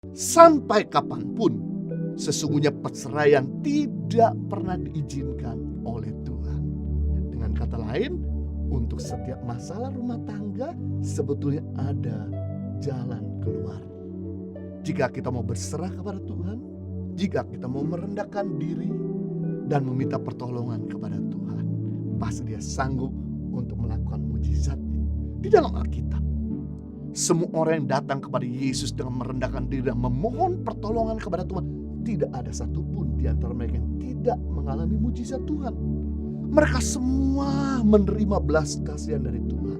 Sampai kapanpun, sesungguhnya perceraian tidak pernah diizinkan oleh Tuhan. Dengan kata lain, untuk setiap masalah rumah tangga sebetulnya ada jalan keluar. Jika kita mau berserah kepada Tuhan, jika kita mau merendahkan diri dan meminta pertolongan kepada Tuhan, pasti Dia sanggup untuk melakukan mujizatnya. Di dalam Alkitab, semua orang yang datang kepada Yesus dengan merendahkan diri dan memohon pertolongan kepada Tuhan, tidak ada satupun di antara mereka yang tidak mengalami mujizat Tuhan. Mereka semua menerima belas kasihan dari Tuhan.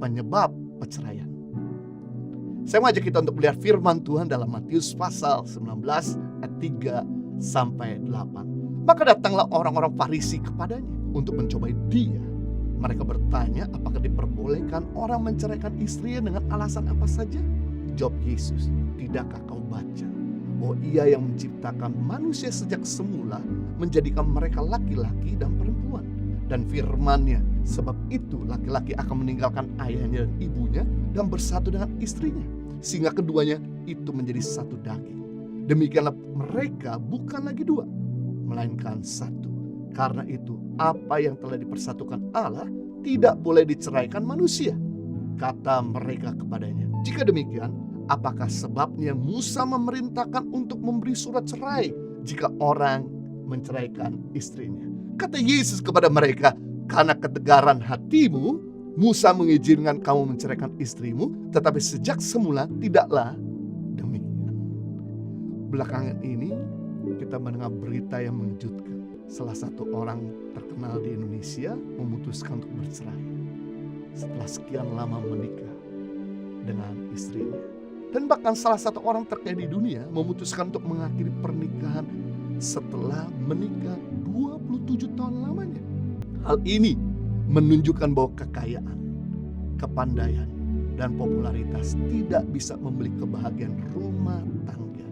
Penyebab perceraian. Saya mengajak kita untuk melihat firman Tuhan dalam Matius pasal 19 ayat 3 sampai 8. Maka datanglah orang-orang Farisi kepadanya untuk mencobai Dia. Mereka bertanya, apakah diperbolehkan orang menceraikan istrinya dengan alasan apa saja? Jawab Yesus, tidakkah kau baca bahwa Ia yang menciptakan manusia sejak semula menjadikan mereka laki-laki dan perempuan? Dan firman-Nya, sebab itu laki-laki akan meninggalkan ayahnya dan ibunya dan bersatu dengan istrinya, sehingga keduanya itu menjadi satu daging. Demikianlah mereka bukan lagi dua, melainkan satu. Karena itu apa yang telah dipersatukan Allah tidak boleh diceraikan manusia. Kata mereka kepadanya, jika demikian, apakah sebabnya Musa memerintahkan untuk memberi surat cerai jika orang menceraikan istrinya? Kata Yesus kepada mereka, karena ketegaran hatimu, Musa mengizinkan kamu menceraikan istrimu, tetapi sejak semula tidaklah demikian. Belakangan ini kita mendengar berita yang mengejutkan. Salah satu orang terkenal di Indonesia memutuskan untuk bercerai setelah sekian lama menikah dengan istrinya. Dan bahkan salah satu orang terkaya di dunia memutuskan untuk mengakhiri pernikahan setelah menikah 27 tahun lamanya. Hal ini menunjukkan bahwa kekayaan, kepandaian, dan popularitas tidak bisa membeli kebahagiaan rumah tangga.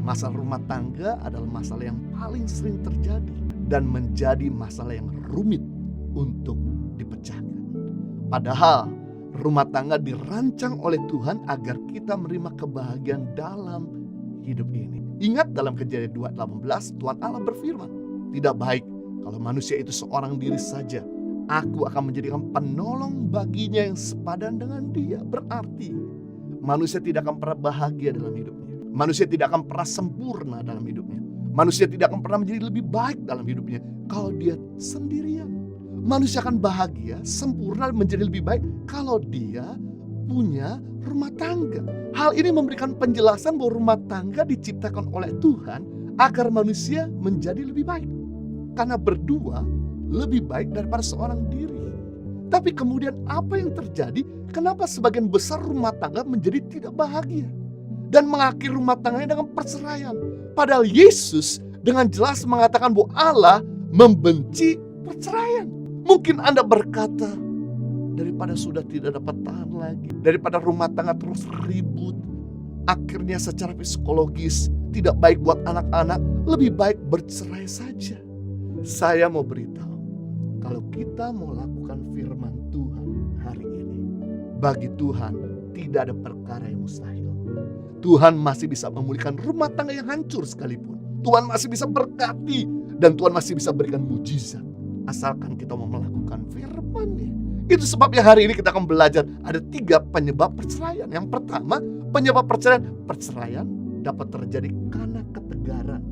Masalah rumah tangga adalah masalah yang paling sering terjadi dan menjadi masalah yang rumit untuk dipecahkan. Padahal rumah tangga dirancang oleh Tuhan agar kita menerima kebahagiaan dalam hidup ini. Ingat dalam Kejadian 2:18 Tuhan Allah berfirman, tidak baik kalau manusia itu seorang diri saja. Aku akan menjadikan penolong baginya yang sepadan dengan dia. Berarti manusia tidak akan pernah bahagia dalam hidupnya. Manusia tidak akan pernah sempurna dalam hidupnya. Manusia tidak akan pernah menjadi lebih baik dalam hidupnya kalau dia sendirian. Manusia akan bahagia, sempurna, menjadi lebih baik kalau dia punya rumah tangga. Hal ini memberikan penjelasan bahwa rumah tangga diciptakan oleh Tuhan agar manusia menjadi lebih baik. Karena berdua lebih baik daripada seorang diri. Tapi kemudian apa yang terjadi? Kenapa sebagian besar rumah tangga menjadi tidak bahagia dan mengakhiri rumah tangganya dengan perceraian? Padahal Yesus dengan jelas mengatakan bahwa Allah membenci perceraian. Mungkin Anda berkata, daripada sudah tidak dapat tahan lagi, daripada rumah tangga terus ribut, akhirnya secara psikologis tidak baik buat anak-anak, lebih baik bercerai saja. Saya mau beritahu, kalau kita mau lakukan firman Tuhan hari ini, bagi Tuhan tidak ada perkara yang mustahil. Tuhan masih bisa memulihkan rumah tangga yang hancur sekalipun. Tuhan masih bisa berkati dan Tuhan masih bisa berikan mujizat, asalkan kita mau melakukan firman-Nya. Itu sebabnya hari ini kita akan belajar ada 3 penyebab perceraian. Yang pertama, penyebab perceraian. Perceraian dapat terjadi karena ketegaran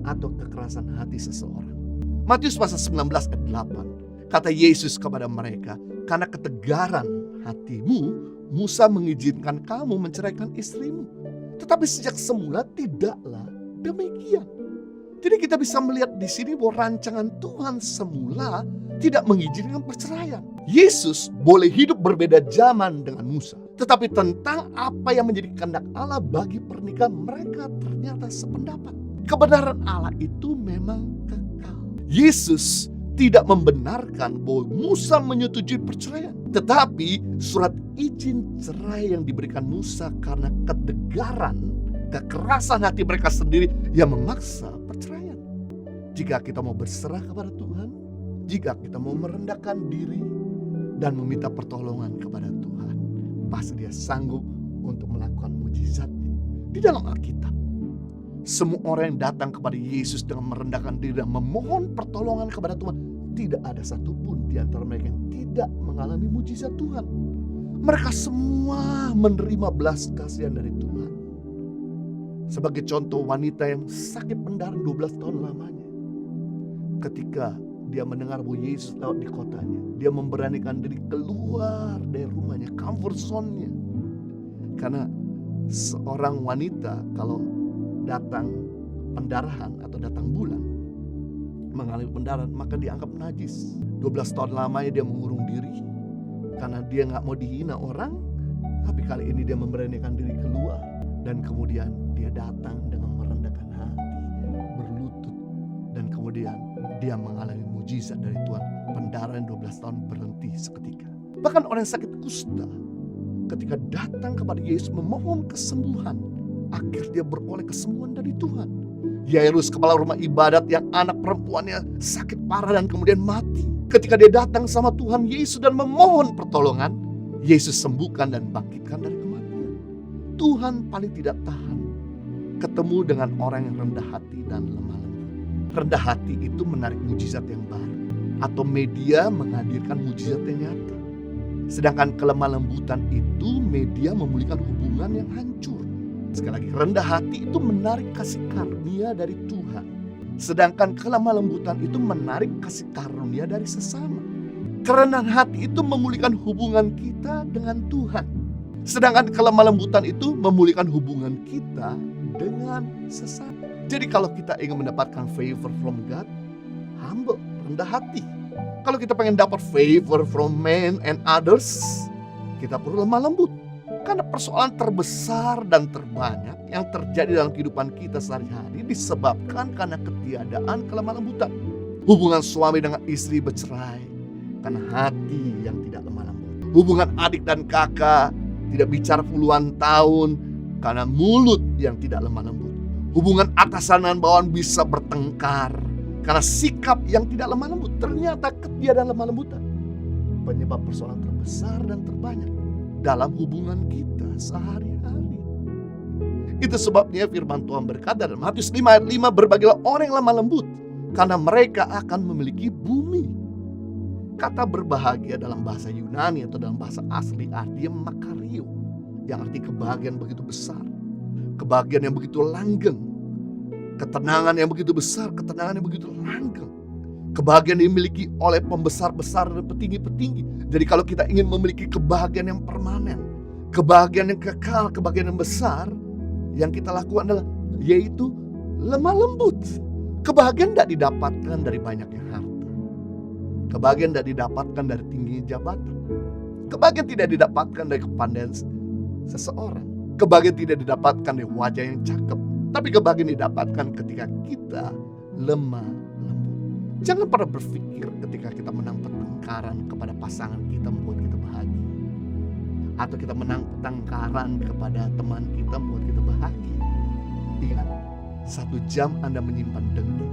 atau kekerasan hati seseorang. Matius pasal 19 ayat 8. Kata Yesus kepada mereka, karena ketegaran hatimu, Musa mengizinkan kamu menceraikan istrimu. Tetapi sejak semula tidaklah demikian. Jadi kita bisa melihat di sini bahwa rancangan Tuhan semula tidak mengizinkan perceraian. Yesus boleh hidup berbeda zaman dengan Musa. Tetapi tentang apa yang menjadi kehendak Allah bagi pernikahan, mereka ternyata sependapat. Kebenaran Allah itu memang kekal. Yesus tidak membenarkan bahwa Musa menyetujui perceraian. Tetapi surat izin cerai yang diberikan Musa karena ketegaran kekerasan hati mereka sendiri yang memaksa perceraian. Jika kita mau berserah kepada Tuhan, jika kita mau merendahkan diri dan meminta pertolongan kepada Tuhan, pasti Dia sanggup untuk melakukan mujizatnya. Di dalam Alkitab, semua orang yang datang kepada Yesus dengan merendahkan diri dan memohon pertolongan kepada Tuhan, tidak ada satupun di antara mereka yang tidak mengalami mujizat Tuhan. Mereka semua menerima belas kasihan dari Tuhan. Sebagai contoh, wanita yang sakit pendaraan 12 tahun lamanya, ketika dia mendengar bahwa Yesus lewat di kotanya, dia memberanikan diri keluar dari rumahnya, comfort zone-nya. Karena seorang wanita kalau datang pendarahan atau datang bulan, mengalami pendarahan, maka dianggap najis. 12 tahun lamanya dia mengurung diri karena dia gak mau dihina orang. Tapi kali ini dia memberanikan diri keluar, dan kemudian dia datang dengan merendahkan hati, berlutut, dan kemudian dia mengalami mujizat dari Tuhan. Pendarahan 12 tahun berhenti seketika. Bahkan orang yang sakit kusta, ketika datang kepada Yesus memohon kesembuhan, akhirnya dia beroleh kesembuhan dari Tuhan. Yairus, kepala rumah ibadat yang anak perempuannya sakit parah dan kemudian mati, ketika dia datang sama Tuhan Yesus dan memohon pertolongan, Yesus sembuhkan dan bangkitkan dari kematian. Tuhan paling tidak tahan ketemu dengan orang yang rendah hati dan lemah lembut. Rendah hati itu menarik mujizat yang baru, atau media menghadirkan mujizat yang nyata. Sedangkan kelemah lembutan itu media memulihkan hubungan yang hancur. Sekali lagi, rendah hati itu menarik kasih karunia dari Tuhan. Sedangkan kelemah lembutan itu menarik kasih karunia dari sesama. Kerendahan hati itu memulihkan hubungan kita dengan Tuhan. Sedangkan kelemah lembutan itu memulihkan hubungan kita dengan sesama. Jadi kalau kita ingin mendapatkan favor from God, humble, rendah hati. Kalau kita pengen dapat favor from men and others, kita perlu lemah lembut. Karena persoalan terbesar dan terbanyak yang terjadi dalam kehidupan kita sehari-hari disebabkan karena ketiadaan kelemah lembutan. Hubungan suami dengan istri bercerai karena hati yang tidak lemah lembut. Hubungan adik dan kakak tidak bicara puluhan tahun karena mulut yang tidak lemah lembut. Hubungan atasan dan bawahan bisa bertengkar karena sikap yang tidak lemah lembut. Ternyata ketiadaan lemah lembutan penyebab persoalan terbesar dan terbanyak dalam hubungan kita sehari-hari. Itu sebabnya firman Tuhan berkata dalam Matius 5 ayat 5, berbahagialah orang yang lemah lembut, karena mereka akan memiliki bumi. Kata berbahagia dalam bahasa Yunani atau dalam bahasa asli artinya makario, yang arti kebahagiaan begitu besar, kebahagiaan yang begitu langgeng, ketenangan yang begitu besar, ketenangan yang begitu langgeng. Kebahagiaan dimiliki oleh pembesar-besar dan petinggi-petinggi. Jadi kalau kita ingin memiliki kebahagiaan yang permanen, kebahagiaan yang kekal, kebahagiaan yang besar, yang kita lakukan adalah yaitu lemah lembut. Kebahagiaan tidak didapatkan dari banyaknya harta. Kebahagiaan tidak didapatkan dari tingginya jabatan. Kebahagiaan tidak didapatkan dari kepandaian seseorang. Kebahagiaan tidak didapatkan dari wajah yang cakep. Tapi kebahagiaan didapatkan ketika kita lemah lembut. Jangan pernah berpikir ketika kita menang pertengkaran kepada pasangan kita membuat kita bahagia. Atau kita menang pertengkaran kepada teman kita membuat kita bahagia. Ingat, 1 jam Anda menyimpan dendam,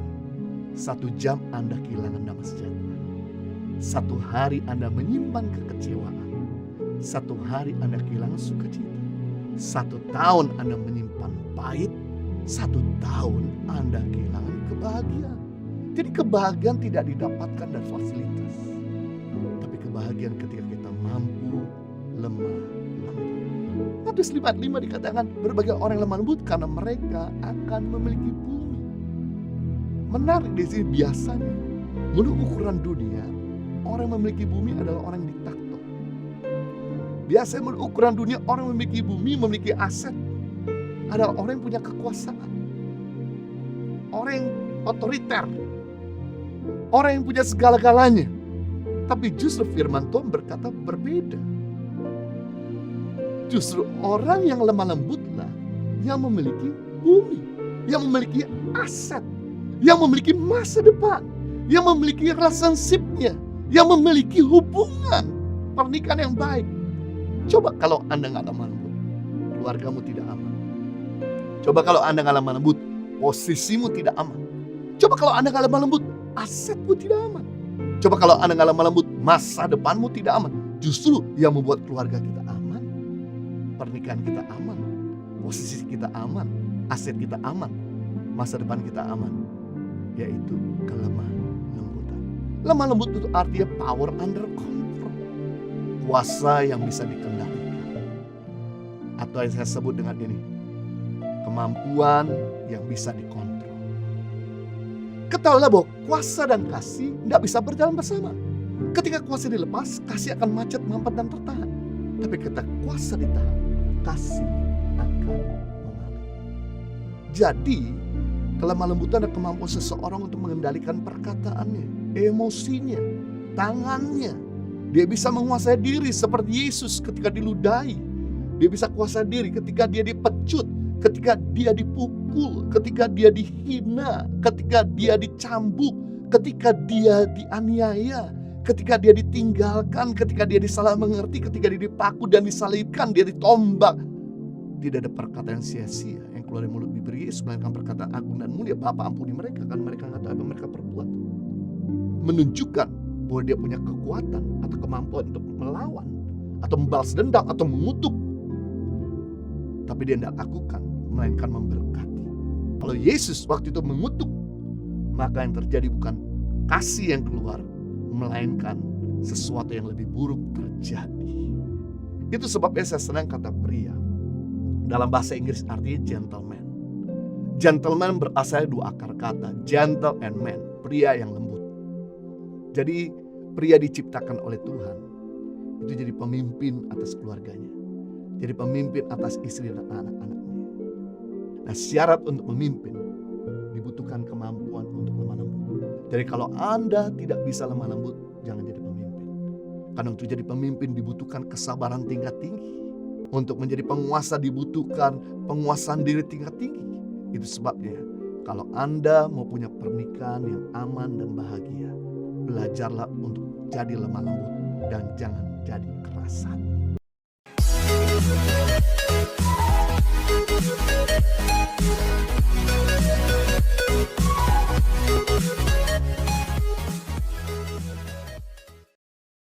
1 jam Anda kehilangan damai sejahtera. 1 hari Anda menyimpan kekecewaan, 1 hari Anda kehilangan sukacita. 1 tahun Anda menyimpan pahit, 1 tahun Anda kehilangan kebahagiaan. Jadi kebahagiaan tidak didapatkan dari fasilitas, tapi kebahagiaan ketika kita mampu lemah lembut. Matius 5 ayat 5 dikatakan berbahagia orang yang lemah lembut karena mereka akan memiliki bumi. Menarik di sini, biasanya menurut ukuran dunia orang yang memiliki bumi adalah orang yang diktator. Biasanya menurut ukuran dunia orang yang memiliki bumi, memiliki aset adalah orang yang punya kekuasaan, orang yang otoriter, orang yang punya segala-galanya. Tapi justru firman Tuhan berkata berbeda. Justru orang yang lemah lembutlah yang memiliki bumi, yang memiliki aset, yang memiliki masa depan, yang memiliki relationship-nya, yang memiliki hubungan pernikahan yang baik. Coba kalau Anda nggak lemah lembut, keluargamu tidak aman, Coba kalau Anda nggak lemah lembut, posisimu tidak aman. Coba kalau Anda nggak lemah lembut, asetmu tidak aman. Coba kalau Anda nggak lemah lembut, masa depanmu tidak aman. Justru yang membuat keluarga kita aman, pernikahan kita aman, posisi kita aman, aset kita aman, masa depan kita aman, yaitu kelemah lembutan. Lemah lembut itu artinya power under control, kuasa yang bisa dikendalikan, atau yang saya sebut dengan ini, kemampuan yang bisa dikontrol. Ketahuilah bahwa kuasa dan kasih tidak bisa berjalan bersama. Ketika kuasa dilepas, kasih akan macet, mampet, dan tertahan. Tapi ketika kuasa ditahan, kasih akan mengalir. Jadi, kelemah lembutan adalah kemampuan seseorang untuk mengendalikan perkataannya, emosinya, tangannya. Dia bisa menguasai diri seperti Yesus ketika diludahi. Dia bisa kuasai diri ketika dia dipecut, ketika dia dipukul, ketika dia dihina, ketika dia dicambuk, ketika dia dianiaya, ketika dia ditinggalkan, ketika dia disalah mengerti, ketika dia dipaku dan disalibkan, dia ditombak. Tidak ada perkataan sia-sia yang keluar dari mulut bibir Yesus, melainkan perkataan agung dan mulia. Bapa, ampuni mereka, kan mereka nggak tahu apa yang mereka perbuat. Menunjukkan bahwa dia punya kekuatan atau kemampuan untuk melawan, atau membalas dendam, atau mengutuk. Tapi dia tidak lakukan, melainkan memberkati. Kalau Yesus waktu itu mengutuk, maka yang terjadi bukan kasih yang keluar, melainkan sesuatu yang lebih buruk terjadi. Itu sebabnya saya senang kata pria. Dalam bahasa Inggris artinya gentleman. Gentleman berasal dari dua akar kata, gentle and man, pria yang lembut. Jadi pria diciptakan oleh Tuhan itu jadi pemimpin atas keluarganya, jadi pemimpin atas istri dan anak-anaknya. Nah, syarat untuk memimpin dibutuhkan kemampuan untuk lemah lembut. Jadi kalau Anda tidak bisa lemah lembut, jangan jadi pemimpin. Karena untuk jadi pemimpin dibutuhkan kesabaran tingkat tinggi. Untuk menjadi penguasa dibutuhkan penguasaan diri tingkat tinggi. Itu sebabnya kalau Anda mau punya pernikahan yang aman dan bahagia, belajarlah untuk jadi lemah lembut dan jangan jadi keras hati.